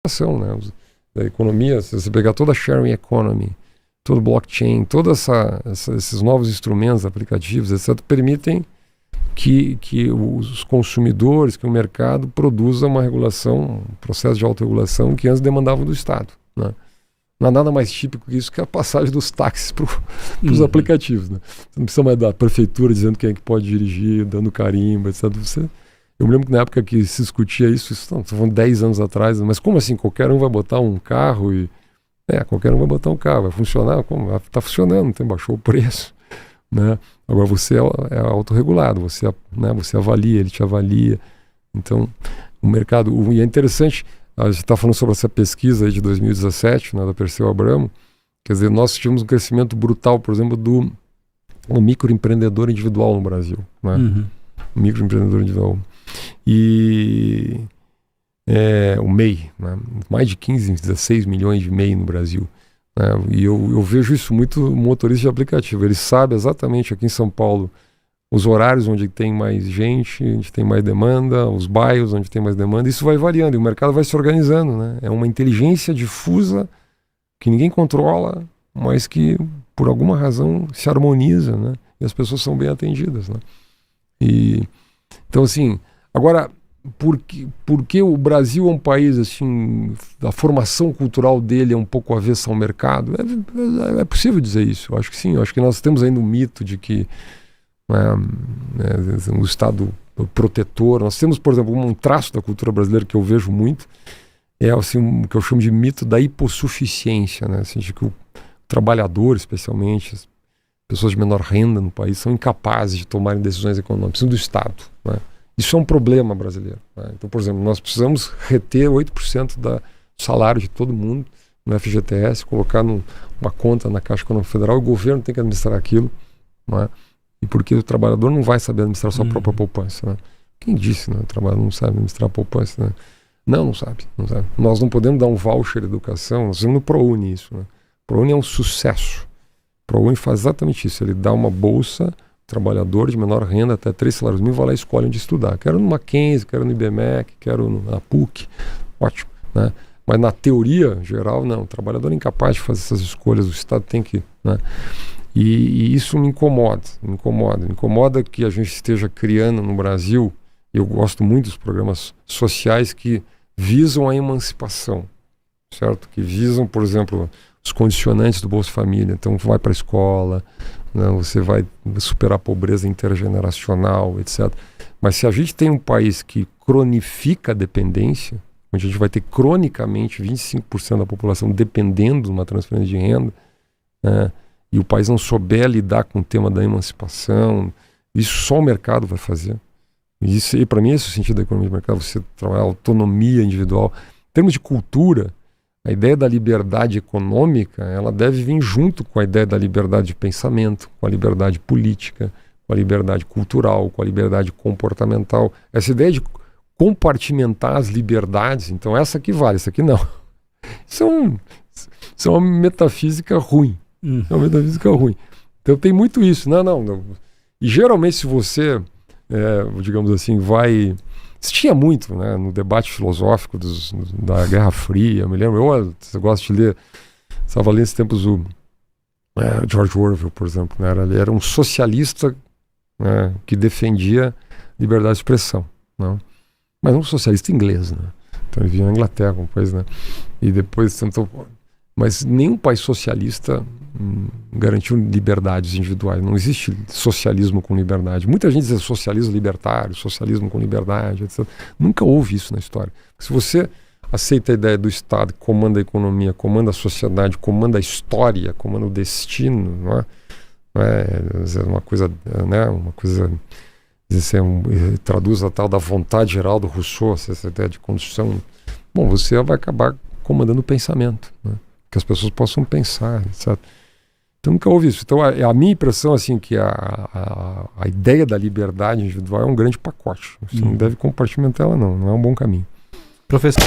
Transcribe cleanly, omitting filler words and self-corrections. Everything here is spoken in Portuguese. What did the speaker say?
ação, né? Da economia, se você pegar toda a sharing economy, todo blockchain, todos esses novos instrumentos, aplicativos, etc., permitem que os consumidores, que o mercado produza uma regulação, um processo de autorregulação que antes demandavam do Estado, né? Não há nada mais típico que isso, que a passagem dos táxis para os aplicativos, né? Você não precisa mais da prefeitura dizendo quem é que pode dirigir, dando carimbo, etc. Eu me lembro que na época que se discutia isso estou falando 10 anos atrás, mas como assim? Qualquer um vai botar um carro e... qualquer um vai botar um carro, vai funcionar? Como? Está funcionando, não baixou o preço, né? Agora você é autorregulado, você avalia, ele te avalia. Então, o mercado... E é interessante, a gente está falando sobre essa pesquisa aí de 2017, né, da Perseu Abramo. Quer dizer, nós tivemos um crescimento brutal, por exemplo, do microempreendedor individual no Brasil, né? O microempreendedor individual. E o MEI, né? Mais de 15, 16 milhões de MEI no Brasil, né? E eu vejo isso muito no motorista de aplicativo. Ele sabe exatamente aqui em São Paulo os horários onde tem mais gente, onde tem mais demanda, os bairros onde tem mais demanda. Isso vai variando e o mercado vai se organizando, né? É uma inteligência difusa que ninguém controla, mas que por alguma razão se harmoniza, né? E as pessoas são bem atendidas, né? Então, assim, agora, por que o Brasil é um país, assim, a formação cultural dele é um pouco avessa ao mercado? É possível dizer isso, eu acho que sim. Eu acho que nós temos ainda um mito de que um Estado protetor. Nós temos, por exemplo, um traço da cultura brasileira que eu vejo muito, assim, o que eu chamo de mito da hipossuficiência, né? Assim, de que o trabalhador, especialmente, as pessoas de menor renda no país, são incapazes de tomarem decisões econômicas, precisam do Estado, né? Isso é um problema brasileiro, né? Então, por exemplo, nós precisamos reter 8% do salário de todo mundo no FGTS, colocar numa conta na Caixa Econômica Federal, e o governo tem que administrar aquilo, né? E porque o trabalhador não vai saber administrar sua própria poupança, né? Quem disse, né? O trabalhador não sabe administrar a poupança, né? Não sabe. Nós não podemos dar um voucher de educação, nós temos no ProUni isso, né? O ProUni é um sucesso. O ProUni faz exatamente isso, ele dá uma bolsa trabalhador de menor renda, até 3 salários mínimos, vai lá e escolhe onde estudar. Quero no Mackenzie, quero no IBMEC, quero na PUC, ótimo, né? Mas na teoria geral, não, o trabalhador é incapaz de fazer essas escolhas, o Estado tem que, né? E isso me incomoda que a gente esteja criando no Brasil, eu gosto muito dos programas sociais que visam a emancipação, certo? Que visam, por exemplo, os condicionantes do Bolsa Família. Então, vai para a escola, né? Você vai superar a pobreza intergeneracional, etc. Mas se a gente tem um país que cronifica a dependência, onde a gente vai ter cronicamente 25% da população dependendo de uma transferência de renda, né? E o país não souber lidar com o tema da emancipação, isso só o mercado vai fazer. E para mim esse é o sentido da economia de mercado, você trabalhar a autonomia individual. Em termos de cultura, a ideia da liberdade econômica, ela deve vir junto com a ideia da liberdade de pensamento, com a liberdade política, com a liberdade cultural, com a liberdade comportamental. Essa ideia de compartimentar as liberdades, então essa aqui vale, essa aqui não. Isso é uma metafísica ruim. É uma metafísica ruim. Então tem muito isso. Não. E geralmente se você, digamos assim, vai... Isso tinha muito, né, no debate filosófico da Guerra Fria, eu me lembro, você gosta de ler, estava lendo esses tempos o George Orwell, por exemplo, né, ele era um socialista, né, que defendia liberdade de expressão, né, mas um socialista inglês, né, então ele vinha na Inglaterra, uma coisa, né, e depois tentou... Mas nenhum país socialista garantiu liberdades individuais. Não existe socialismo com liberdade. Muita gente diz socialismo libertário, socialismo com liberdade, etc. Nunca houve isso na história. Se você aceita a ideia do Estado que comanda a economia, comanda a sociedade, comanda a história, comanda o destino, não é? Uma coisa, né? Uma coisa, traduz a tal da vontade geral do Rousseau, essa ideia de construção. Bom, você vai acabar comandando o pensamento, né? Que as pessoas possam pensar, etc. Então nunca houve isso. Então a minha impressão, assim, que a ideia da liberdade individual é um grande pacote. Você não deve compartimentar ela, não é um bom caminho. Professor...